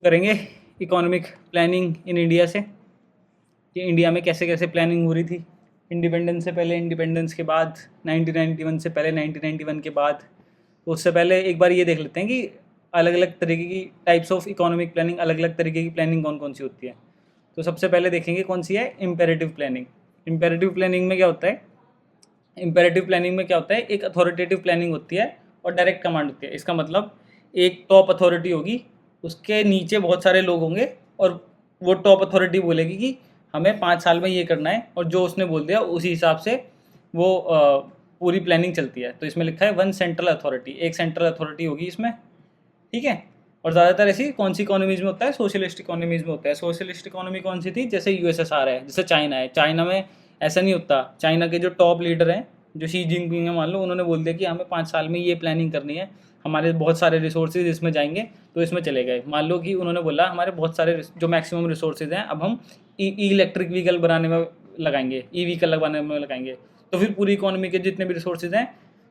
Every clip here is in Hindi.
करेंगे इकोनॉमिक प्लानिंग इन इंडिया से, कि इंडिया में कैसे कैसे प्लानिंग हो रही थी इंडिपेंडेंस से पहले, इंडिपेंडेंस के बाद, 1991 से पहले, 1991 के बाद। तो उससे पहले एक बार ये देख लेते हैं कि अलग अलग तरीके की टाइप्स ऑफ इकोनॉमिक प्लानिंग, अलग अलग तरीके की प्लानिंग कौन कौन सी होती है। तो सबसे पहले देखेंगे कौन सी है, इम्पेरेटिव प्लानिंग। इम्पेरेटिव प्लानिंग में क्या होता है, इम्पेरेटिव प्लानिंग में क्या होता है, एक अथॉरिटेटिव प्लानिंग होती है और डायरेक्ट कमांड होती है। इसका मतलब एक टॉप अथॉरिटी होगी, उसके नीचे बहुत सारे लोग होंगे और वो टॉप अथॉरिटी बोलेगी कि हमें 5 साल में ये करना है, और जो उसने बोल दिया उसी हिसाब से वो पूरी प्लानिंग चलती है। तो इसमें लिखा है वन सेंट्रल अथॉरिटी, एक सेंट्रल अथॉरिटी होगी इसमें, ठीक है। और ज़्यादातर ऐसी कौन सी इकोनॉमीज में होता है, सोशलिस्ट इकोनॉमीज में होता है। सोशलिस्ट इकोनॉमी कौन सी थी, जैसे यूएसएसआर है, जैसे चाइना है। चाइना में ऐसा नहीं होता, चाइना के जो टॉप लीडर हैं, जो शी जिनपिंग है मान लो, उन्होंने बोल दिया कि हमें 5 साल में ये प्लानिंग करनी है, हमारे बहुत सारे रिसोर्सेज इसमें जाएंगे, तो इसमें चले गए। मान लो कि उन्होंने बोला हमारे बहुत सारे जो मैक्सिमम रिसोर्सेज हैं अब हम इलेक्ट्रिक व्हीकल बनाने में लगाएंगे, ई व्हीकल लगाने में लगाएंगे। तो फिर पूरी इकोनॉमी के जितने भी रिसोर्सेज हैं,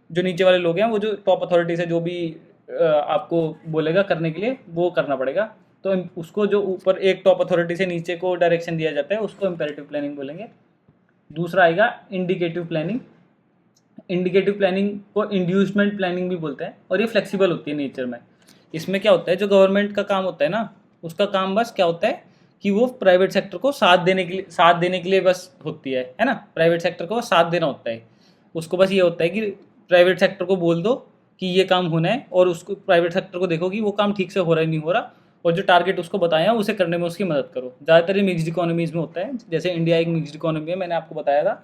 जो नीचे वाले लोग हैं, वो जो टॉप अथॉरिटीज है, जो भी आपको बोलेगा करने के लिए, वो करना पड़ेगा। तो उसको जो ऊपर एक टॉप अथॉरिटी से नीचे को डायरेक्शन दिया जाता है, उसको इम्पेरेटिव प्लानिंग बोलेंगे। दूसरा आएगा इंडिकेटिव प्लानिंग। इंडिकेटिव प्लानिंग को इंड्यूसमेंट प्लानिंग भी बोलते हैं, और ये फ्लेक्सिबल होती है नेचर में। इसमें क्या होता है, जो गवर्नमेंट का काम होता है ना, उसका काम बस क्या होता है कि वो प्राइवेट सेक्टर को साथ देने के लिए बस होती है ना। प्राइवेट सेक्टर को साथ देना होता है। उसको बस ये होता है कि प्राइवेट सेक्टर को बोल दो कि ये काम होना है, और उसको प्राइवेट सेक्टर को देखो कि वो काम ठीक से हो रहा है नहीं हो रहा, और जो टारगेट उसको बताया उसे करने में उसकी मदद करो। ज़्यादातर ये मिक्स्ड इकोनॉमीज़ में होता है, जैसे इंडिया एक मिक्स्ड इकोनॉमी है, मैंने आपको बताया था।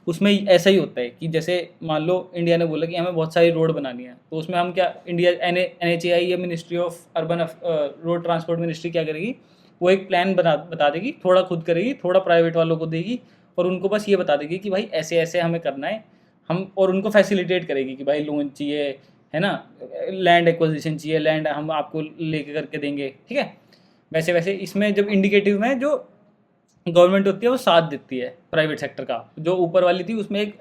उसमें ऐसा ही होता है कि जैसे मान लो इंडिया ने बोला कि हमें बहुत सारी रोड बनानी है, तो उसमें हम क्या, इंडिया NHAI या ministry of urban road transport ministry क्या करेगी, वो एक प्लान बता देगी, थोड़ा खुद करेगी, थोड़ा प्राइवेट वालों को देगी, और उनको बस ये बता देगी कि भाई ऐसे ऐसे हमें करना है हम, और उनको फैसिलिटेट करेगी कि भाई लोन चाहिए, है ना, लैंड एक्विजिशन चाहिए, लैंड हम आपको लेके करके देंगे, ठीक है। वैसे वैसे इसमें जब इंडिकेटिव में जो गवर्नमेंट होती है वो साथ देती है प्राइवेट सेक्टर का, जो ऊपर वाली थी उसमें एक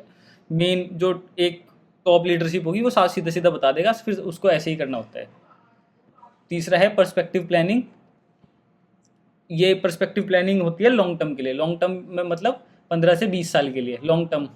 मेन जो एक टॉप लीडरशिप होगी वो साथ सीधा सीधा बता देगा, फिर उसको ऐसे ही करना होता है। तीसरा है पर्सपेक्टिव प्लानिंग। ये पर्सपेक्टिव प्लानिंग होती है लॉन्ग टर्म के लिए। लॉन्ग टर्म में मतलब 15 से 20 साल के लिए लॉन्ग टर्म,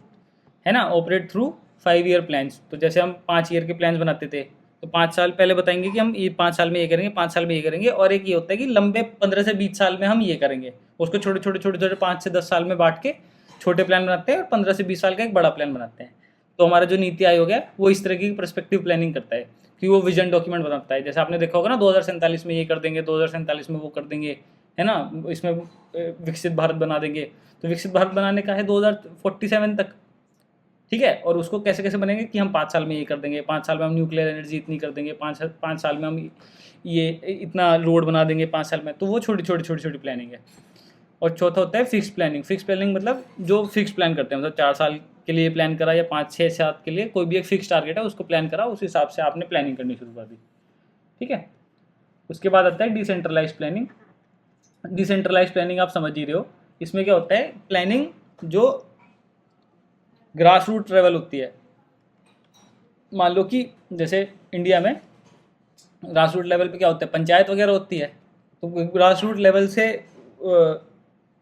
है ना। Operate through 5 year plans. तो जैसे हम 5 ईयर के प्लान्स बनाते थे, तो 5 साल पहले बताएंगे कि हम ये 5 साल में ये करेंगे, 5 साल में ये करेंगे, और एक ये होता है कि लंबे 15 से 20 साल में हम ये करेंगे। उसको छोटे छोटे छोटे छोटे 5 से 10 साल में बांट के छोटे प्लान बनाते हैं, और 15 से 20 साल का एक बड़ा प्लान बनाते हैं। तो हमारा जो नीति आयोग है वो इस तरह की पर्सपेक्टिव प्लानिंग करता है कि वो विजन डॉक्यूमेंट बनाता है। जैसे आपने देखा होगा ना, 2047 में ये कर देंगे, 2047 में वो कर देंगे, है ना, इसमें विकसित भारत बना देंगे। तो विकसित भारत बनाने का है 2047 तक, ठीक है। और उसको कैसे कैसे बनेंगे कि हम 5 साल में ये कर देंगे, 5 साल में हम न्यूक्लियर एनर्जी इतनी कर देंगे, 5 साल में हम ये इतना रोड बना देंगे 5 साल में। तो वो छोटी छोटी छोटी छोटी प्लानिंग है। और चौथा होता है फिक्स प्लानिंग। फिक्स प्लानिंग मतलब जो फिक्स प्लान करते हैं, मतलब 4 साल के लिए प्लान करा या 5 6 7 के लिए, कोई भी एक फिक्स टारगेट है उसको प्लान करा, उस हिसाब से आपने प्लानिंग करनी शुरू कर दी, ठीक है। उसके बाद आता है डिसेंट्रलाइज प्लानिंग। डिसेंट्रलाइज प्लानिंग आप समझ ही रहे हो। इसमें क्या होता है, प्लानिंग जो ग्रास रूट लेवल होती है। मान लो कि जैसे इंडिया में ग्रास रूट लेवल पे क्या होता है, पंचायत वगैरह होती है। तो ग्रास रूट लेवल से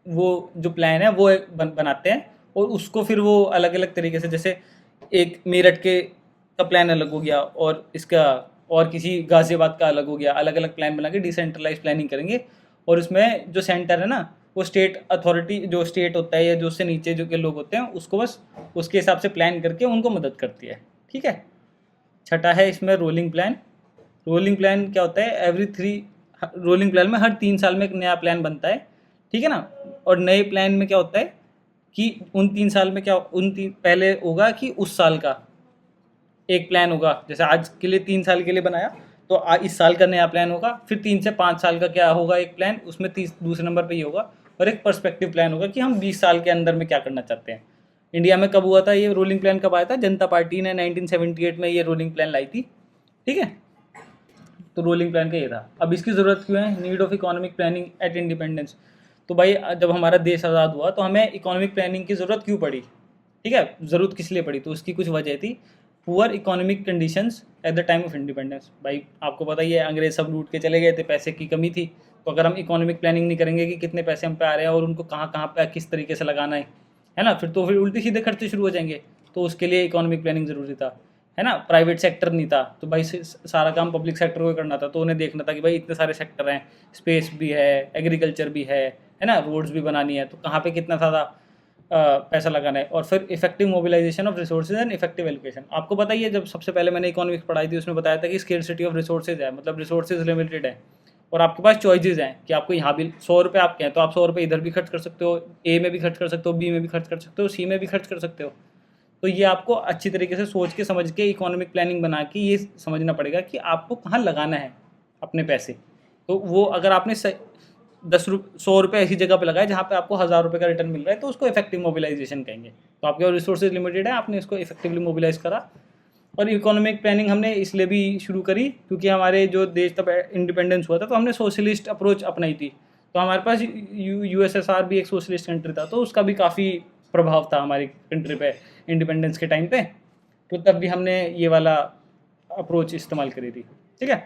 वो जो प्लान है वो बनाते हैं, और उसको फिर वो अलग अलग तरीके से, जैसे एक मेरठ के का प्लान अलग हो गया, और इसका और किसी गाजियाबाद का अलग हो गया, अलग अलग प्लान बना के डिसेंट्रलाइज प्लानिंग करेंगे। और उसमें जो सेंटर है ना, वो स्टेट अथॉरिटी, जो स्टेट होता है या जो उससे नीचे जो के लोग होते हैं, उसको बस उसके हिसाब से प्लान करके उनको मदद करती है, ठीक है। छठा है इसमें रोलिंग प्लान। रोलिंग प्लान क्या होता है, रोलिंग प्लान में हर 3 साल में एक नया प्लान बनता है, ठीक है ना। और नए प्लान में क्या होता है कि उन 3 साल में क्या पहले होगा कि उस साल का एक प्लान होगा। जैसे आज के लिए 3 साल के लिए बनाया, तो इस साल का नया प्लान होगा। फिर 3 से 5 साल का क्या होगा एक प्लान, उसमें दूसरे नंबर पे ये होगा। और एक पर्सपेक्टिव प्लान होगा कि हम 20 साल के अंदर में क्या करना चाहते हैं। इंडिया में कब हुआ था ये रोलिंग प्लान, कब आया था, जनता पार्टी ने 1978 में ये रोलिंग प्लान लाई थी, ठीक है। तो रोलिंग प्लान का ये था। अब इसकी ज़रूरत क्यों है, need of economic planning at independence. तो भाई जब हमारा देश आज़ाद हुआ तो हमें इकोनॉमिक प्लानिंग की ज़रूरत क्यों पड़ी, ठीक है, ज़रूरत किस लिए पड़ी, तो उसकी कुछ वजह थी। Poor economic conditions at the time of independence. भाई आपको पता ही है, अंग्रेज सब लूट के चले गए थे, पैसे की कमी थी, तो अगर हम इकोनॉमिक प्लानिंग नहीं करेंगे कि कितने पैसे हम पे आ रहे हैं और उनको कहाँ कहाँ पे किस तरीके से लगाना है ना, फिर उल्टे सीधे खर्चे शुरू हो जाएंगे। तो उसके लिए इकोनॉमिक प्लानिंग ज़रूरी था, है ना। प्राइवेट सेक्टर नहीं था तो भाई सारा काम पब्लिक सेक्टर को करना था, तो उन्हें देखना था कि भाई इतने सारे सेक्टर हैं, स्पेस भी है, एग्रीकल्चर भी है ना, रोड्स भी बनानी है, तो कहाँ पे कितना ज़्यादा पैसा लगाना है। और फिर effective mobilisation of resources and effective allocation. आपको पता ही है, जब सबसे पहले मैंने इकोनॉमिक्स पढ़ाई थी उसमें बताया था कि स्केर्सिटी ऑफ रिसोर्सेज है, मतलब रिसोर्सेज लिमिटेड है और आपके पास चॉइसेस हैं कि आपको यहाँ भी 100 रुपये आपके हैं तो आप 100 रुपये इधर भी खर्च कर सकते हो, ए में भी खर्च कर सकते हो, बी में भी खर्च कर सकते हो, सी में भी खर्च कर सकते हो। तो ये आपको अच्छी तरीके से सोच के समझ के इकोनॉमिक प्लानिंग बना के ये समझना पड़ेगा कि आपको कहाँ लगाना है अपने पैसे। तो वो अगर आपने 100 रुपये ऐसी जगह पे लगाए जहाँ पे आपको 1000 रुपये का रिटर्न मिल रहा है तो उसको इफेक्टिव मोबिलाइजेशन कहेंगे। तो आपके रिसोर्सेज लिमिटेड है, आपने इसको इफेक्टिवली मोबिलाइज करा। और इकोनॉमिक प्लानिंग हमने इसलिए भी शुरू करी क्योंकि हमारे जो देश तब इंडिपेंडेंस हुआ था तो हमने सोशलिस्ट अप्रोच अपनाई थी। तो हमारे पास USSR भी एक सोशलिस्ट कंट्री था, तो उसका भी काफ़ी प्रभाव था हमारी कंट्री पे इंडिपेंडेंस के टाइम पे। तो तब भी हमने ये वाला अप्रोच इस्तेमाल करी थी, ठीक है।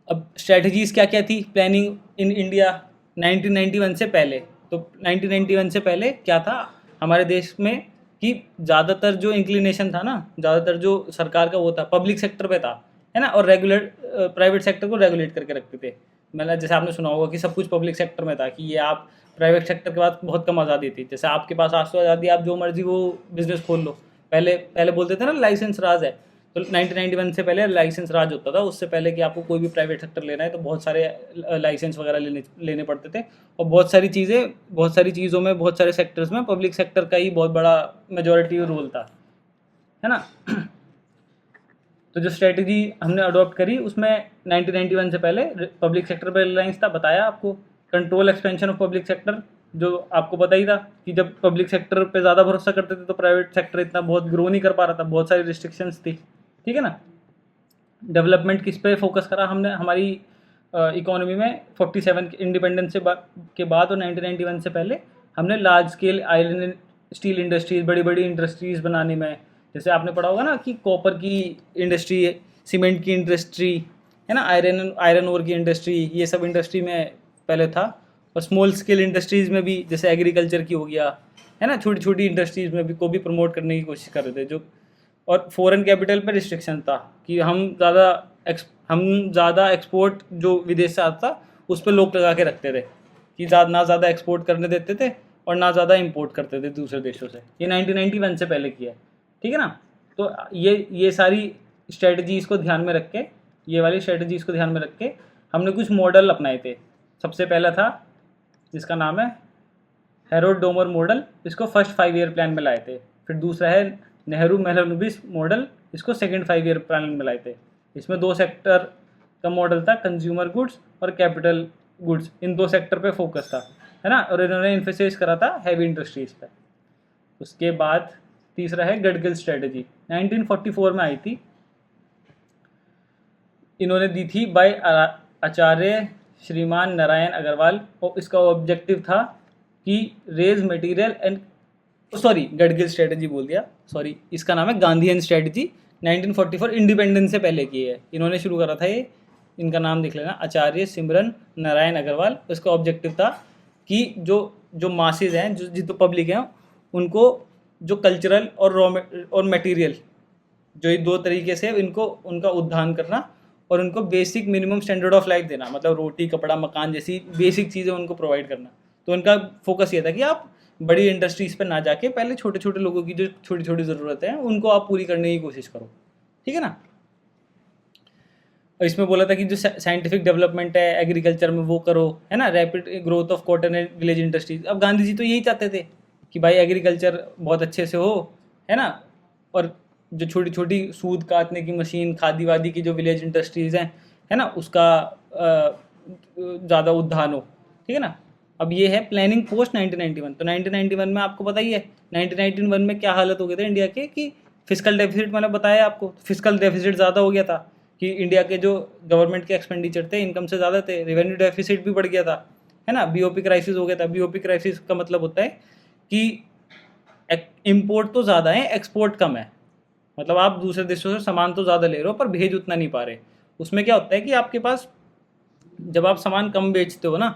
अब स्ट्रैटेजीज़ क्या क्या थी प्लानिंग इन इंडिया 1991 से पहले। तो 1991 से पहले क्या था हमारे देश में कि ज़्यादातर जो इंक्लिनेशन था ना, ज़्यादातर जो सरकार का वो था पब्लिक सेक्टर पे था, है ना, और प्राइवेट सेक्टर को रेगुलेट करके रखते थे। मतलब जैसे आपने सुना होगा कि सब कुछ पब्लिक सेक्टर में था, कि ये आप प्राइवेट सेक्टर के बाद बहुत कम आज़ादी थी। जैसे आपके पास आज तो आज़ादी, आप जो मर्जी वो बिज़नेस खोल लो। पहले बोलते थे ना लाइसेंस राज है, तो 1991 से पहले लाइसेंस राज होता था। उससे पहले कि आपको कोई भी प्राइवेट सेक्टर लेना है तो बहुत सारे लाइसेंस वगैरह लेने पड़ते थे। और बहुत सारी चीज़ों में, बहुत सारे सेक्टर्स में पब्लिक सेक्टर का ही बहुत बड़ा मेजॉरिटी रोल था, है ना। तो जो स्ट्रेटजी हमने अडॉप्ट करी उसमें 1991 से पहले पब्लिक सेक्टर पर रिलायंस था, बताया आपको। Control expansion of public sector, जो आपको पता ही था कि जब पब्लिक सेक्टर पे ज़्यादा भरोसा करते थे तो प्राइवेट सेक्टर इतना बहुत ग्रो नहीं कर पा रहा था, बहुत सारी रिस्ट्रिक्शंस थी, ठीक है ना। डेवलपमेंट किस पे फोकस करा हमने हमारी इकोनॉमी में 47 इंडिपेंडेंस के बाद और 1991 से पहले हमने large scale iron and steel industries, बड़ी बड़ी इंडस्ट्रीज़ बनाने में, जैसे आपने पढ़ा होगा ना कि कॉपर की इंडस्ट्री, सीमेंट की इंडस्ट्री, है ना, आयरन ओर की इंडस्ट्री, ये सब इंडस्ट्री में पहले था। और स्मॉल स्केल इंडस्ट्रीज़ में भी जैसे एग्रीकल्चर की हो गया, है ना, छोटी छोटी इंडस्ट्रीज़ में भी को भी प्रमोट करने की कोशिश कर रहे थे जो। और फॉरेन कैपिटल पर रिस्ट्रिक्शन था कि हम ज़्यादा एक्सपोर्ट जो विदेश से आता था उस पर लोग लगा के रखते थे कि ना ज़्यादा एक्सपोर्ट करने देते थे और ना ज़्यादा इंपोर्ट करते थे दूसरे देशों से। ये 1991 से पहले किया है, ठीक है ना। तो ये सारी स्ट्रेटजीज़ को ध्यान में रख के, ये वाली स्ट्रेटजीज़ को ध्यान में रख के हमने कुछ मॉडल अपनाए थे। सबसे पहला था जिसका नाम है हेरोड डोमर मॉडल, इसको फर्स्ट 5 ईयर प्लान में लाए थे। फिर दूसरा है नेहरू मेहलनोबिस मॉडल, इसको सेकंड 5 ईयर प्लान में लाए थे। इसमें 2 सेक्टर का मॉडल था, कंज्यूमर गुड्स और कैपिटल गुड्स, इन 2 सेक्टर पे फोकस था, है ना। और इन्होंने इन्फोसिस करा था हैवी इंडस्ट्रीज पे। उसके बाद तीसरा है गडगिल स्ट्रेटजी, 1944 में आई थी, इन्होंने दी थी बाय आचार्य श्रीमान नारायण अग्रवाल। और इसका ऑब्जेक्टिव था कि raise material and Gadgil strategy बोल दिया, सॉरी, इसका नाम है गांधीयन स्ट्रेटजी। 1944 इंडिपेंडेंस से पहले की है, इन्होंने शुरू करा था ये। इनका नाम देख लेना, आचार्य सिमरन नारायण अग्रवाल। इसका ऑब्जेक्टिव था कि जो मासेज हैं, जो पब्लिक हैं, उनको जो कल्चरल और मटेरियल, जो ये 2 तरीके से उनका उद्धान करना और उनको basic minimum standard of life देना, मतलब रोटी, कपड़ा, मकान जैसी बेसिक चीज़ें उनको प्रोवाइड करना। तो उनका फोकस ये था कि आप बड़ी इंडस्ट्रीज़ पर ना जाके पहले छोटे छोटे लोगों की जो छोटी छोटी ज़रूरतें हैं उनको आप पूरी करने की कोशिश करो, ठीक है ना। और इसमें बोला था कि जो साइंटिफिक डेवलपमेंट है एग्रीकल्चर में वो करो, है ना, rapid growth of cotton and village industries. अब गांधी जी तो यही चाहते थे कि भाई एग्रीकल्चर बहुत अच्छे से हो, है ना, और जो छोटी छोटी सूद काटने की मशीन, खादी वादी की जो विलेज इंडस्ट्रीज़ हैं, है ना, उसका ज़्यादा उद्धान हो, ठीक है ना। अब ये है प्लानिंग पोस्ट 1991। तो 1991 में आपको पता ही है 1991 में क्या हालत हो गए थे इंडिया के, कि फिस्कल डेफिसिट, मैंने बताया आपको, फिस्कल डेफिसिट ज़्यादा हो गया था कि इंडिया के जो गवर्नमेंट के एक्सपेंडिचर थे इनकम से ज़्यादा थे, रेवेन्यू डेफिसिट भी बढ़ गया था, है ना, बीओपी क्राइसिस हो गया था। बीओपी क्राइसिस का मतलब होता है कि इम्पोर्ट तो ज़्यादा है, एक्सपोर्ट कम है, मतलब आप दूसरे देशों से सामान तो ज़्यादा ले रहे हो पर भेज उतना नहीं पा रहे। उसमें क्या होता है कि आपके पास जब आप सामान कम बेचते हो ना,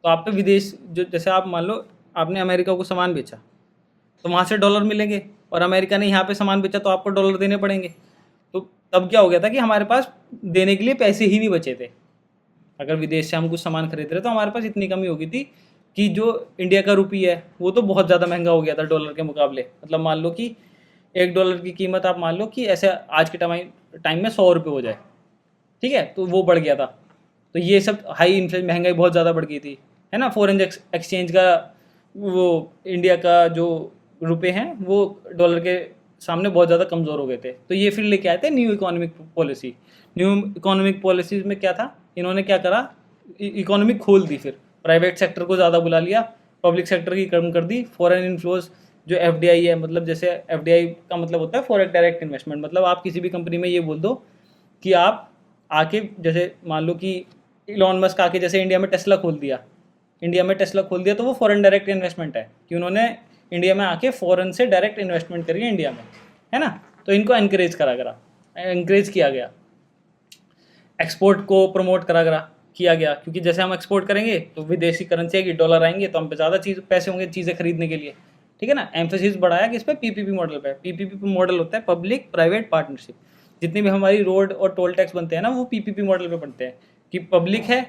तो आप पे विदेश जो, जैसे आप मान लो आपने अमेरिका को सामान बेचा, तो वहाँ से डॉलर मिलेंगे, और अमेरिका ने यहाँ पे सामान बेचा तो आपको डॉलर देने पड़ेंगे। तो तब क्या हो गया था कि हमारे पास देने के लिए पैसे ही नहीं बचे थे। अगर विदेश से हम कुछ सामान खरीद रहे तो हमारे पास इतनी कमी हो गई थी कि जो इंडिया का रुपी है वो तो बहुत ज़्यादा महंगा हो गया था डॉलर के मुकाबले। मतलब मान लो कि $1 की कीमत आप मान लो कि ऐसे आज के टाइम में ₹100 हो जाए, ठीक है, तो वो बढ़ गया था। तो ये सब हाई इन्फ्लेशन, महंगाई बहुत ज़्यादा बढ़ गई थी, है ना। फॉरेन एक्सचेंज का वो इंडिया का जो रुपए हैं वो डॉलर के सामने बहुत ज़्यादा कमज़ोर हो गए थे। तो ये फिर लेके आए थे new economic policy. New economic policies में क्या था, इन्होंने क्या करा, इकोनॉमी खोल दी, फिर प्राइवेट सेक्टर को ज़्यादा बुला लिया, पब्लिक सेक्टर की कम कर दी। फॉरेन इन्फ्लोज जो एफडीआई है, मतलब जैसे एफडीआई का मतलब होता है फॉरेन डायरेक्ट इन्वेस्टमेंट, मतलब आप किसी भी कंपनी में ये बोल दो कि आप आके, जैसे मान लो कि इलॉन मस्क आके जैसे इंडिया में टेस्ला खोल दिया, तो वो फॉरेन डायरेक्ट इन्वेस्टमेंट है कि उन्होंने इंडिया में आके फॉरेन से डायरेक्ट इन्वेस्टमेंट करी है इंडिया में, है ना। तो इनको एनकरेज किया गया, एक्सपोर्ट को प्रमोट किया गया, क्योंकि जैसे हम एक्सपोर्ट करेंगे तो विदेशी करेंसी आएगी, डॉलर आएंगे, तो हम पे ज़्यादा पैसे होंगे चीज़ें खरीदने के लिए, ठीक है ना। एम्फेसिस बढ़ाया कि इस पर पीपीपी मॉडल पे। पीपीपी मॉडल होता है पब्लिक प्राइवेट पार्टनरशिप। जितनी भी हमारी रोड और टोल टैक्स बनते हैं ना, वो पीपीपी मॉडल पे बनते हैं कि पब्लिक है,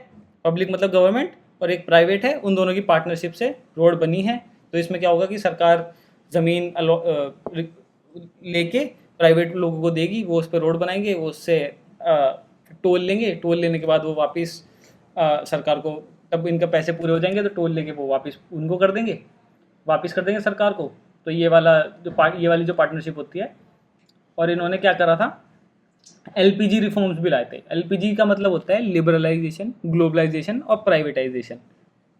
पब्लिक मतलब गवर्नमेंट, और एक प्राइवेट है, उन दोनों की पार्टनरशिप से रोड बनी है। तो इसमें क्या होगा कि सरकार ज़मीन लेके प्राइवेट लोगों को देगी, वो उस पर रोड बनाएंगे, वो उससे टोल लेंगे, टोल लेने के बाद वो वापस सरकार को, तब इनका पैसे पूरे हो जाएंगे तो टोल लेके वो वापस उनको वापस कर देंगे सरकार को। तो ये वाली जो पार्टनरशिप होती है। और इन्होंने क्या करा था, एलपीजी रिफॉर्म्स भी लाए थे। एलपीजी का मतलब होता है लिबरलाइजेशन, ग्लोबलाइजेशन और प्राइवेटाइजेशन,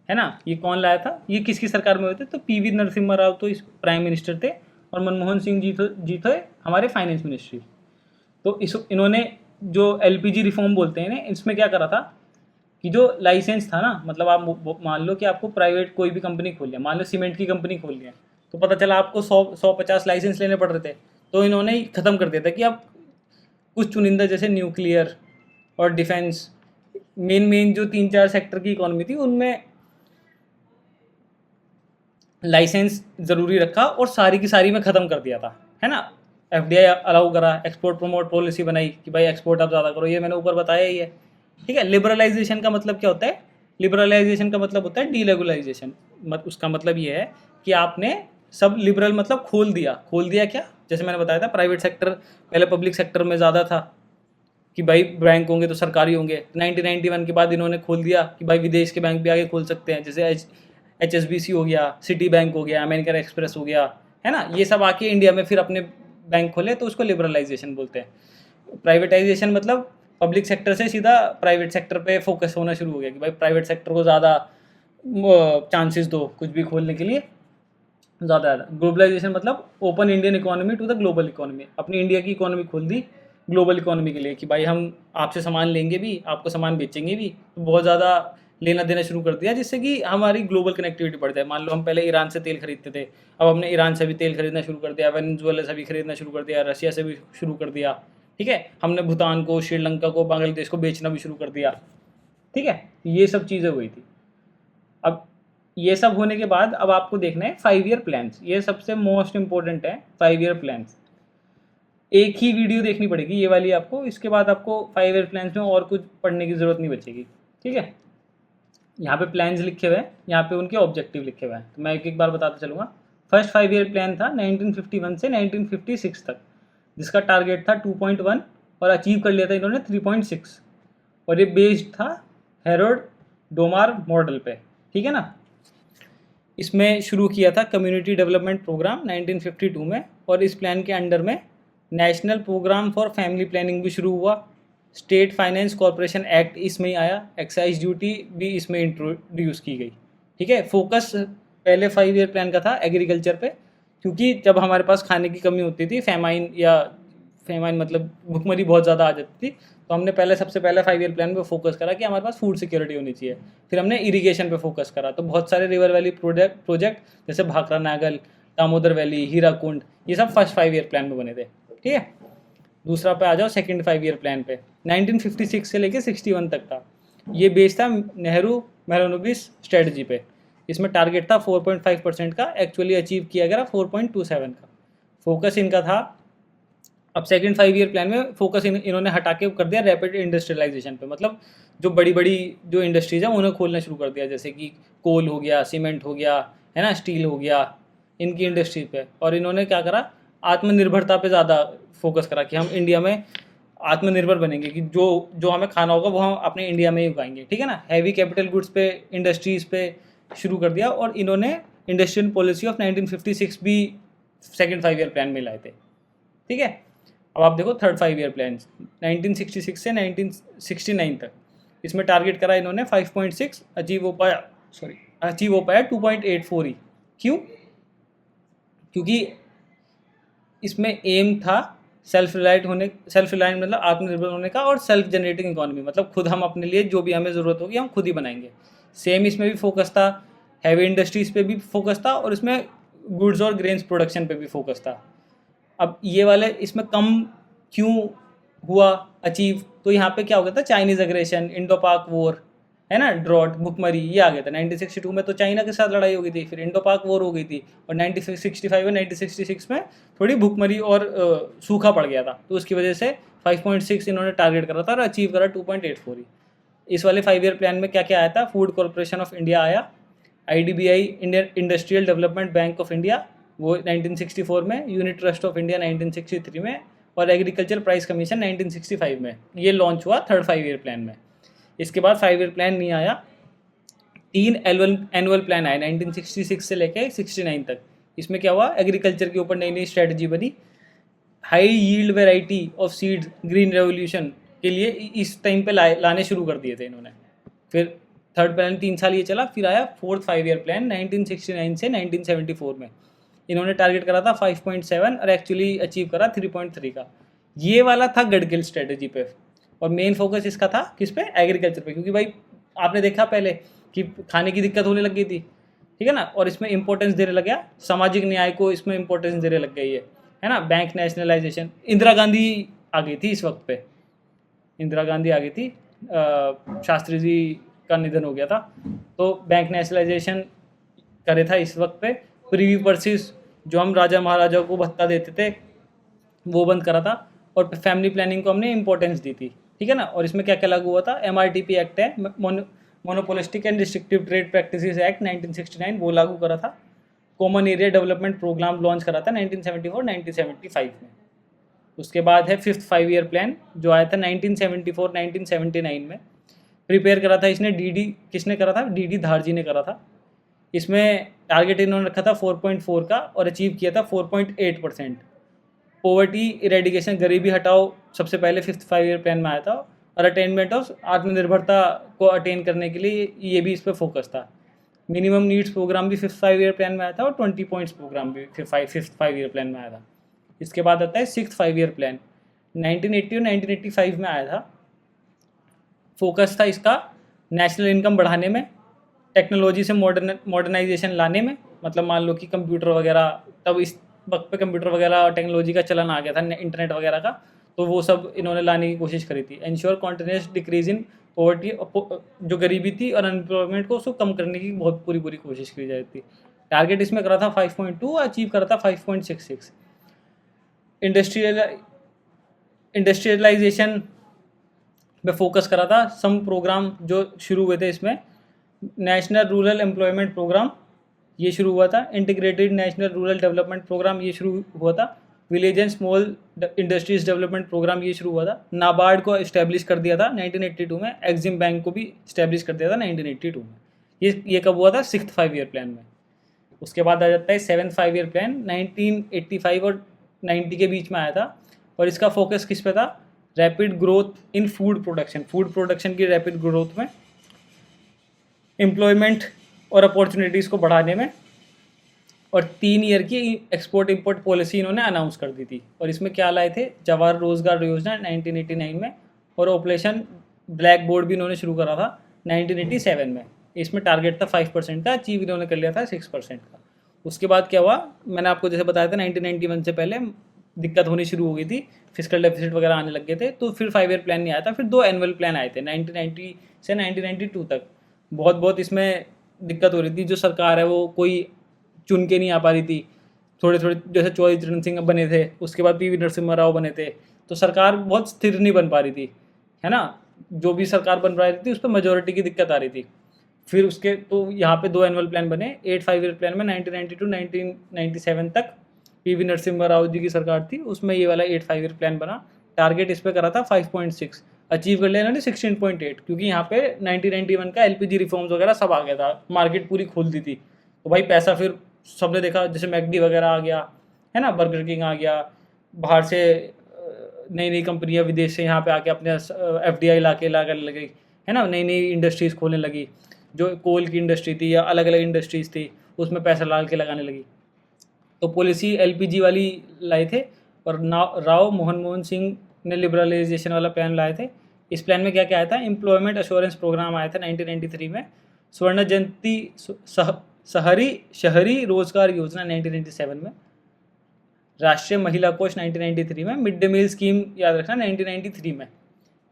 है ना। ये कौन लाया था, ये किसकी सरकार में हुए थे, तो पीवी नरसिम्हा राव तो इस प्राइम मिनिस्टर थे, और मनमोहन सिंह जी थे हमारे फाइनेंस मिनिस्ट्री। तो इन्होंने जो एलपीजी रिफॉर्म बोलते हैं, इसमें क्या करा था कि जो लाइसेंस था ना, मतलब आप मान लो कि आपको प्राइवेट कोई भी कंपनी खोल लिया, मान लो सीमेंट की कंपनी खोल लिया, तो पता चला आपको 150 लाइसेंस लेने पड़ रहे थे। तो इन्होंने ही ख़त्म कर दिया था कि आप कुछ चुनिंदा जैसे न्यूक्लियर और डिफेंस, मेन जो 3-4 सेक्टर की इकोनॉमी थी, उनमें लाइसेंस ज़रूरी रखा और सारी की सारी में ख़त्म कर दिया था, है ना। एफडीआई अलाउ करा, एक्सपोर्ट प्रमोट पॉलिसी बनाई कि भाई एक्सपोर्ट आप ज़्यादा करो, ये मैंने ऊपर बताया ही है, ठीक है। लिबरलाइजेशन का मतलब क्या होता है, लिबरलाइजेशन का मतलब होता है डीरेगुलाइजेशन। उसका मतलब ये है कि आपने सब लिबरल मतलब खोल दिया क्या, जैसे मैंने बताया था प्राइवेट सेक्टर पहले पब्लिक सेक्टर में ज़्यादा था कि भाई बैंक होंगे तो सरकारी होंगे। 1991 के बाद इन्होंने खोल दिया कि भाई विदेश के बैंक भी आगे खोल सकते हैं, जैसे HSBC हो गया, सिटी बैंक हो गया, अमेरिकन एक्सप्रेस हो गया, है ना। ये सब आके इंडिया में फिर अपने बैंक खोले, तो उसको लिबरलाइजेशन बोलते हैं। प्राइवेटाइजेशन मतलब पब्लिक सेक्टर से सीधा प्राइवेट सेक्टर पे फोकस होना शुरू हो गया कि भाई प्राइवेट सेक्टर को ज़्यादा चांसेस दो कुछ भी खोलने के लिए, ज़्यादा। ग्लोबलाइजेशन मतलब open Indian economy to the global economy, अपनी इंडिया की इकोनॉमी खोल दी ग्लोबल इकोनॉमी के लिए कि भाई हम आपसे सामान लेंगे भी, आपको सामान बेचेंगे भी, तो बहुत ज़्यादा लेना देना शुरू कर दिया, जिससे कि हमारी ग्लोबल कनेक्टिविटी बढ़ जाए। मान लो हम पहले ईरान से तेल खरीदते थे, अब हमने ईरान से भी तेल खरीदना शुरू कर दिया, वेनेजुएला से भी खरीदना शुरू कर दिया, रशिया से भी शुरू कर दिया, ठीक है। हमने भूटान को, श्रीलंका को, बांग्लादेश को बेचना भी शुरू कर दिया, ठीक है। ये सब चीज़ें हुई थी। अब ये सब होने के बाद अब आपको देखना है 5 ईयर प्लान्स, ये सबसे मोस्ट इंपॉर्टेंट है 5 ईयर प्लान्स। एक ही वीडियो देखनी पड़ेगी ये वाली आपको, इसके बाद आपको 5 ईयर प्लान्स में और कुछ पढ़ने की ज़रूरत नहीं बचेगी, ठीक है। यहाँ पे प्लान्स लिखे हुए हैं, यहाँ पे उनके ऑब्जेक्टिव लिखे हुए हैं, तो मैं एक बार बताता चलूँगा। फर्स्ट 5 ईयर प्लान था 1951 से 1956 तक, जिसका टारगेट था 2.1 और अचीव कर लिया था इन्होंने 3.6, और ये बेस्ड था हेरोल्ड डोमार मॉडल पे, ठीक है ना। इसमें शुरू किया था कम्युनिटी डेवलपमेंट प्रोग्राम 1952 में, और इस प्लान के अंडर में national programme for family planning भी शुरू हुआ। स्टेट फाइनेंस कॉरपोरेशन एक्ट इसमें ही आया, एक्साइज ड्यूटी भी इसमें इंट्रोड्यूस की गई, ठीक है। फोकस पहले 5 ईयर प्लान का था एग्रीकल्चर पे, क्योंकि जब हमारे पास खाने की कमी होती थी, फेमाइन मतलब भुखमरी बहुत ज़्यादा आ जाती थी, तो हमने सबसे पहले 5 ईयर प्लान पे फोकस करा कि हमारे पास फूड सिक्योरिटी होनी चाहिए। फिर हमने इरिगेशन पे फोकस करा, तो बहुत सारे रिवर वैली प्रोजेक्ट जैसे भाखरा नागल, दामोदर वैली, हीराकुंड, ये सब फर्स्ट 5 ईयर प्लान में बने थे, ठीक है। दूसरा पे आ जाओ सेकंड 5 ईयर प्लान पे, 1956 से लेके 61 तक था। ये बेस्ड था नेहरू मेहरानोबिस स्ट्रेटजी पे। इसमें टारगेट था 4.5% का, एक्चुअली अचीव किया गया 4.27 का। फोकस इनका था, अब सेकंड 5 ईयर प्लान में फोकस इन्होंने हटा के कर दिया रैपिड इंडस्ट्रियलाइजेशन पे, मतलब जो बड़ी बड़ी जो इंडस्ट्रीज है उन्हें खोलना शुरू कर दिया, जैसे कि कोल हो गया, सीमेंट हो गया, है ना, स्टील हो गया, इनकी इंडस्ट्री पे। और इन्होंने क्या करा, आत्मनिर्भरता पे ज़्यादा फोकस करा कि हम इंडिया में आत्मनिर्भर बनेंगे, कि जो जो हमें खाना होगा वो हम अपने इंडिया में ही उगाएंगे, ठीक है ना। हैवी कैपिटल गुड्स पे, इंडस्ट्रीज़ पे शुरू कर दिया। और इन्होंने इंडस्ट्रियल पॉलिसी ऑफ 1956 भी सेकंड 5 ईयर प्लान में लाए थे, ठीक है। अब आप देखो थर्ड 5 ईयर प्लान 1966 से 1969 तक, इसमें टारगेट करा इन्होंने 5.6, अचीव हो पाया 2.84 ही। क्यों? क्योंकि इसमें एम था सेल्फ रिलायंट मतलब आत्मनिर्भर होने का, और सेल्फ जनरेटिंग इकोनॉमी, मतलब खुद हम अपने लिए जो भी हमें ज़रूरत होगी हम खुद ही बनाएंगे। सेम इसमें भी फोकस था, हैवी इंडस्ट्रीज़ पे भी फोकस था, और इसमें गुड्स और ग्रेन्स प्रोडक्शन पे भी फोकस था। अब ये वाले इसमें कम क्यों हुआ अचीव? तो यहाँ पे क्या हो गया था, चाइनीज़ अग्रेशन, इंडो पाक वॉर, है ना, ड्रॉट, भुखमरी, ये आ गया था। 1962 में तो चाइना के साथ लड़ाई हो गई थी, फिर इंडो पाक वॉर हो गई थी, और 1965 और 1966 में थोड़ी भुखमरी और सूखा पड़ गया था। तो उसकी वजह से 5.6 इन्होंने टारगेट करा था और अचीव करा 2.84 ही। इस वाले 5 ईयर प्लान में क्या क्या आया था, फूड कॉरपोरेशन ऑफ इंडिया आया, IDBI Indian industrial development bank of India वो 1964 में, यूनिट ट्रस्ट ऑफ इंडिया 1963 में, और एग्रीकल्चर प्राइस कमीशन 1965 में। ये लॉन्च हुआ थर्ड 5 ईयर प्लान में। इसके बाद 5 ईयर प्लान नहीं आया, 3 एनुअल प्लान आए 1966 से लेके 69 तक। इसमें क्या हुआ, एग्रीकल्चर के ऊपर नई नई स्ट्रेटजी बनी, high yield variety of seeds, green revolution के लिए इस टाइम पे लाने शुरू कर दिए थे इन्होंने। फिर थर्ड प्लान 3 साल ये चला, फिर आया फोर्थ 5 ईयर प्लान 1969 से 1974 में। इन्होंने टारगेट करा था 5.7 और एक्चुअली अचीव करा 3.3 का। ये वाला था गडगिल स्ट्रेटजी पे, और मेन फोकस इसका था किस पे, एग्रीकल्चर पे, क्योंकि भाई आपने देखा पहले कि खाने की दिक्कत होने लग गई थी, ठीक है ना। और इसमें इंपॉर्टेंस देने लग गया, सामाजिक न्याय को इसमें इंपॉर्टेंस देने लग गई है ना। बैंक नेशनलाइजेशन, इंदिरा गांधी आ गई थी इस वक्त पे, इंदिरा गांधी आ गई थी, शास्त्री जी का निधन हो गया था, तो बैंक नेशनलाइजेशन करे था इस वक्त पे। प्रीवी पर्सिस, जो हम राजा महाराजाओं को भत्ता देते थे, वो बंद करा था, और फैमिली प्लानिंग को हमने इंपॉर्टेंस दी थी, ठीक है ना। और इसमें क्या क्या लागू हुआ था, MRTP एक्ट है, monopolistic and restrictive trade practices act 1969, वो लागू करा था। Common area development programme launch करा था 1974-1975 में। उसके बाद है फिफ्थ 5 ईयर प्लान जो आया था 1974-1979 में। प्रिपेयर करा था इसने किसने करा था, DD धारजी ने करा था। इसमें टारगेट इन्होंने रखा था 4.4 का और अचीव किया था 4.8%। पॉवर्टी इरेडिकेशन, गरीबी हटाओ, सबसे पहले फिफ्थ 5 ईयर प्लान में आया था, और अटेनमेंट ऑफ आत्मनिर्भरता को अटेन करने के लिए ये भी इस पर फोकस था। मिनिमम नीड्स प्रोग्राम भी फिफ्थ 5 ईयर प्लान में आया था, और 20 पॉइंट्स प्रोग्राम भी फिफ्थ 5 ईयर प्लान में आया था। इसके बाद आता है सिक्स्थ 5 ईयर प्लान, 1980 और 1985 में आया था। फोकस था इसका नेशनल इनकम बढ़ाने में, टेक्नोलॉजी से मॉडर्नाइजेशन लाने में, मतलब मान लो कि कंप्यूटर वगैरह, तब इस वक्त पे कंप्यूटर वगैरह और टेक्नोलॉजी का चलन आ गया था, इंटरनेट वगैरह का, तो वो सब इन्होंने लाने की कोशिश करी थी। Ensure continuous decrease in poverty, जो गरीबी थी और अनएम्प्लॉयमेंट को उसको कम करने की बहुत पूरी कोशिश की जाती थी। टारगेट इसमें करा था 5.2, अचीव करा था 5.66। इंडस्ट्रियलाइजेशन में फोकस करा था। सम प्रोग्राम जो शुरू हुए थे इसमें, नेशनल रूरल एम्प्लॉयमेंट प्रोग्राम ये शुरू हुआ था, integrated national rural development programme ये शुरू हुआ था, village and small industries development programme ये शुरू हुआ था, नाबार्ड को इस्टेब्लिश कर दिया था 1982 में, एक्जिम बैंक को भी इस्टेब्लिश कर दिया था 1982 में। ये कब हुआ था, सिक्स्थ 5 ईयर प्लान में। उसके बाद आ जाता है सेवन्थ 5 ईयर प्लान, 1985 और 90 के बीच में आया था, और इसका फोकस किस पे था, rapid growth in food production की रैपिड ग्रोथ में, एम्प्लॉयमेंट और अपॉर्चुनिटीज़ को बढ़ाने में, और 3 ईयर की एक्सपोर्ट इंपोर्ट पॉलिसी इन्होंने अनाउंस कर दी थी। और इसमें क्या लाए थे, जवाहर रोजगार योजना 1989 में, और ऑपरेशन ब्लैक बोर्ड भी इन्होंने शुरू करा था 1987 में। इसमें टारगेट था 5% का, अचीव इन्होंने कर लिया था 6% का। उसके बाद क्या हुआ, मैंने आपको जैसे बताया था 1991 से पहले दिक्कत होनी शुरू हो गई थी, फिजिकल डेफिसिट वगैरह आने लग गए थे, तो फिर 5 ईयर प्लान नहीं आया था, फिर 2 एनुअल प्लान आए थे 1990 से 1992 तक। बहुत इसमें दिक्कत हो रही थी, जो सरकार है वो कोई चुन के नहीं आ पा रही थी, थोड़े जैसे चौधरी चरण सिंह बने थे, उसके बाद पीवी नरसिम्हा राव बने थे, तो सरकार बहुत स्थिर नहीं बन पा रही थी, है ना। जो भी सरकार बन रही थी उस पर मेजोरिटी की दिक्कत आ रही थी। फिर उसके तो यहाँ पे 2 एनुअल प्लान बने, 5 ईयर प्लान में 1990 टू 1997 तक पीवी नरसिम्हा राव जी की सरकार थी, उसमें ये वाला 5 ईयर प्लान बना। टारगेट इस पर करा था 5.6, अचीव कर लिया इन्होंने 16.8, क्योंकि यहाँ पे 1991 का एलपीजी रिफॉर्म्स वगैरह सब आ गया था, मार्केट पूरी खोल दी थी, तो भाई पैसा फिर सबने देखा, जैसे मैकडी वगैरह आ गया, है ना, बर्गर किंग आ गया, बाहर से नई नई कंपनियां विदेश से यहाँ पे आके अपने एफडीआई ला कर लगी, है ना, नई नई इंडस्ट्रीज़ खोलने लगी, जो कोल की इंडस्ट्री थी या अलग अलग इंडस्ट्रीज़ थी उसमें पैसा डाल के लगाने लगी। तो पॉलिसी एलपीजी वाली लाए थे, और राव मोहन सिंह ने लिबरलाइजेशन वाला प्लान लाए थे। इस प्लान में क्या क्या आया था, एम्प्लॉयमेंट अश्योरेंस प्रोग्राम आया था 1993 में, स्वर्ण जयंती शहरी रोजगार योजना 1997 में, राष्ट्रीय महिला कोष 1993 में, मिड डे मील स्कीम याद रखना 1993 में,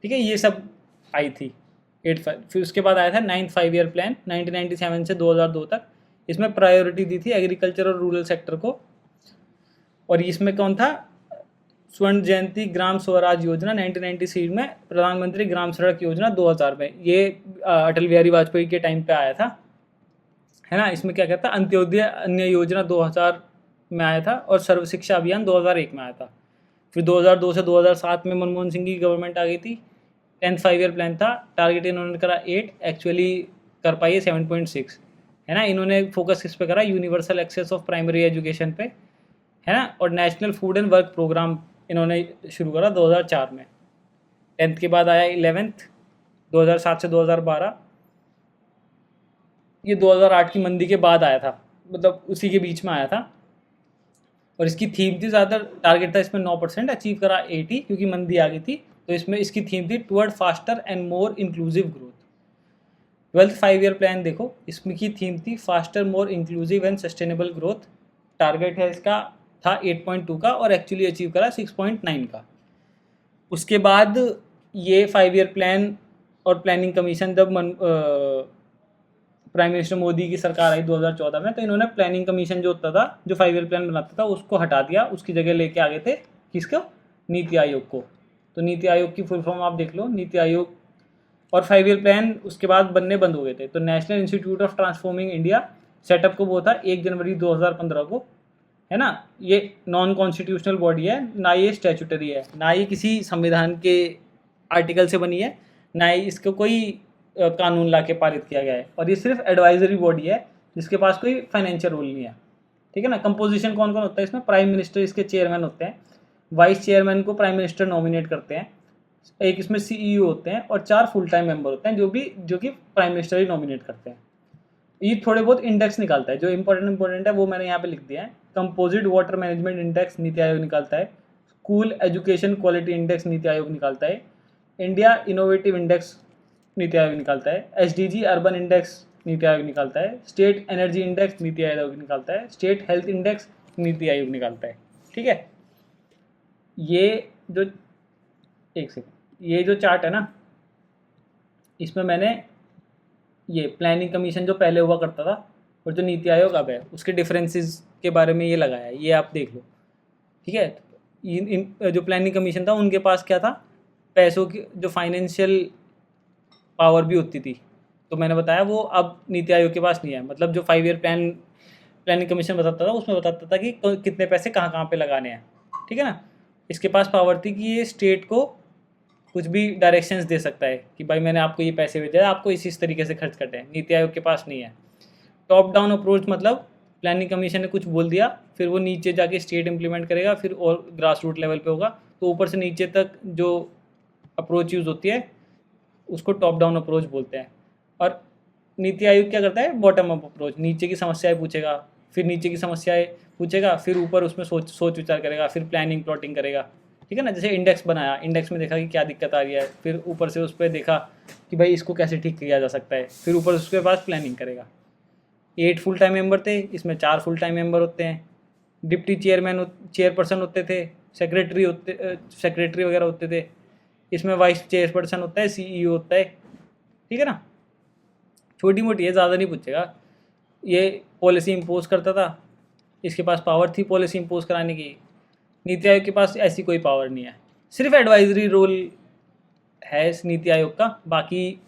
ठीक है, ये सब आई थी 85। फिर उसके बाद आया था 9th 5 ईयर प्लान 1997 से 2002 तक। इसमें प्रायोरिटी दी थी एग्रीकल्चर और रूरल सेक्टर को, और इसमें कौन था, स्वर्ण जयंती ग्राम स्वराज योजना 1993 में, प्रधानमंत्री ग्राम सड़क योजना 2000 में, ये अटल बिहारी वाजपेयी के टाइम पे आया था, है ना। इसमें क्या कहता है, अंत्योदय अन्य योजना 2000 में आया था, और सर्व शिक्षा अभियान 2001 में आया था। फिर 2002 से 2007 में मनमोहन सिंह की गवर्नमेंट आ गई थी, 10th 5 ईयर प्लान था, टारगेट इन्होंने करा 8, एक्चुअली कर पाई है 7.6, है ना। इन्होंने फोकस किस पे करा, universal access of primary education पे, है ना, और national food and work programme इन्होंने शुरू करा 2004 में। 10th के बाद आया 11th 2007 से 2012, ये 2008 की मंदी के बाद आया था, मतलब उसी के बीच में आया था, और इसकी थीम थी, ज़्यादा टारगेट था इसमें 9%, अचीव करा 80 क्योंकि मंदी आ गई थी, तो इसमें इसकी थीम थी toward faster and more inclusive growth. 12th 5 year plan देखो, इसमें की थीम थी faster more inclusive and sustainable growth, target है इसका था 8.2 का, और एक्चुअली अचीव करा 6.9 का। उसके बाद ये 5 ईयर प्लान और प्लानिंग कमीशन जब प्राइम मिनिस्टर मोदी की सरकार आई 2014 में, तो इन्होंने प्लानिंग कमीशन जो होता था, जो 5 ईयर प्लान बनाता था, उसको हटा दिया, उसकी जगह लेके आ गए थे किसको, नीति आयोग को। तो नीति आयोग की फुल फॉर्म आप देख लो, नीति आयोग, और 5 ईयर प्लान उसके बाद बनने बंद हो गए थे। तो national institute of transforming India setup को वो था 1 जनवरी 2015 को, है ना। ये नॉन कॉन्स्टिट्यूशनल बॉडी है, ना ये स्टैट्यूटरी है, ना ये किसी संविधान के आर्टिकल से बनी है, ना ही इसको कोई कानून ला के पारित किया गया है, और ये सिर्फ एडवाइजरी बॉडी है जिसके पास कोई फाइनेंशियल रोल नहीं है, ठीक है ना। कंपोजिशन कौन कौन होता है इसमें, प्राइम मिनिस्टर इसके चेयरमैन होते हैं, वाइस चेयरमैन को प्राइम मिनिस्टर नॉमिनेट करते हैं, एक इसमें सीईओ होते हैं, और 4 फुल टाइम मेंबर होते हैं जो कि प्राइम मिनिस्टर ही नॉमिनेट करते हैं। ये थोड़े बहुत इंडेक्स निकालता है, जो इंपॉर्टेंट है वो मैंने यहाँ पे लिख दिया है। Composite water management index NITI Aayog निकालता है, school education quality index NITI Aayog निकालता है, India innovative index NITI Aayog निकालता है, SDG urban index NITI Aayog निकालता है, state energy index NITI Aayog निकालता है, state health index NITI Aayog निकालता है, ठीक है। ये जो एक सेकंड, ये जो चार्ट है ना, इसमें मैंने ये प्लानिंग कमीशन जो पहले हुआ करता था और जो नीति आयोग अब है, उसके डिफरेंसेस के बारे में ये लगाया है, ये आप देख लो, ठीक है। इन जो प्लानिंग कमीशन था उनके पास क्या था, पैसों की जो फाइनेंशियल पावर भी होती थी, तो मैंने बताया वो अब नीति आयोग के पास नहीं है। मतलब जो 5 ईयर प्लानिंग कमीशन बताता था, उसमें बताता था कि कितने पैसे कहाँ कहाँ पे लगाने हैं, ठीक है ना। इसके पास पावर थी कि ये स्टेट को कुछ भी डायरेक्शंस दे सकता है कि भाई मैंने आपको ये पैसे भेजे, आपको इस तरीके से खर्च करते हैं। नीति आयोग के पास नहीं है। टॉप डाउन अप्रोच मतलब प्लानिंग कमीशन ने कुछ बोल दिया, फिर वो नीचे जाके स्टेट इम्प्लीमेंट करेगा, फिर और ग्रास रूट लेवल पे होगा, तो ऊपर से नीचे तक जो अप्रोच यूज़ होती है उसको टॉप डाउन अप्रोच बोलते हैं। और नीति आयोग क्या करता है, बॉटम अप अप्रोच, नीचे की समस्याएं पूछेगा, फिर नीचे की समस्याएं पूछेगा, फिर ऊपर उसमें सोच विचार करेगा, फिर प्लानिंग प्लॉटिंग करेगा, ठीक है ना। जैसे इंडेक्स बनाया, इंडेक्स में देखा कि क्या दिक्कत आ रही है, फिर ऊपर से उस पर देखा कि भाई इसको कैसे ठीक किया जा सकता है, फिर ऊपर उसके पास प्लानिंग करेगा। 8 फुल टाइम मेंबर थे, इसमें 4 फुल टाइम मेंबर होते हैं। डिप्टी चेयरपर्सन होते थे, सेक्रेटरी वगैरह होते थे। इसमें वाइस चेयरपर्सन होता है, CEO होता है, ठीक है ना। छोटी मोटी है, ज़्यादा नहीं पूछेगा। ये पॉलिसी इम्पोज करता था, इसके पास पावर थी पॉलिसी इम्पोज कराने की। नीति आयोग के पास ऐसी कोई पावर नहीं है, सिर्फ एडवाइजरी रोल है इस नीति आयोग का। बाकी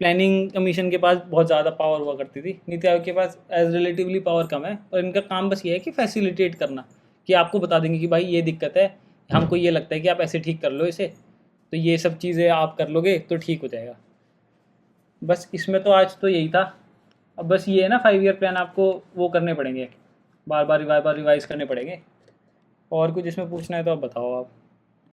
प्लानिंग कमीशन के पास बहुत ज़्यादा पावर हुआ करती थी, नीति आयोग के पास एज रिलेटिवली पावर कम है। और इनका काम बस ये है कि फैसिलिटेट करना, कि आपको बता देंगे कि भाई ये दिक्कत है, हमको ये लगता है कि आप ऐसे ठीक कर लो इसे, तो ये सब चीज़ें आप कर लोगे तो ठीक हो जाएगा। बस इसमें तो आज तो यही था। अब बस ये है ना, 5 ईयर प्लान आपको वो करने पड़ेंगे, बार बार रिवाइज करने पड़ेंगे। और कुछ इसमें पूछना है तो आप बताओ आप।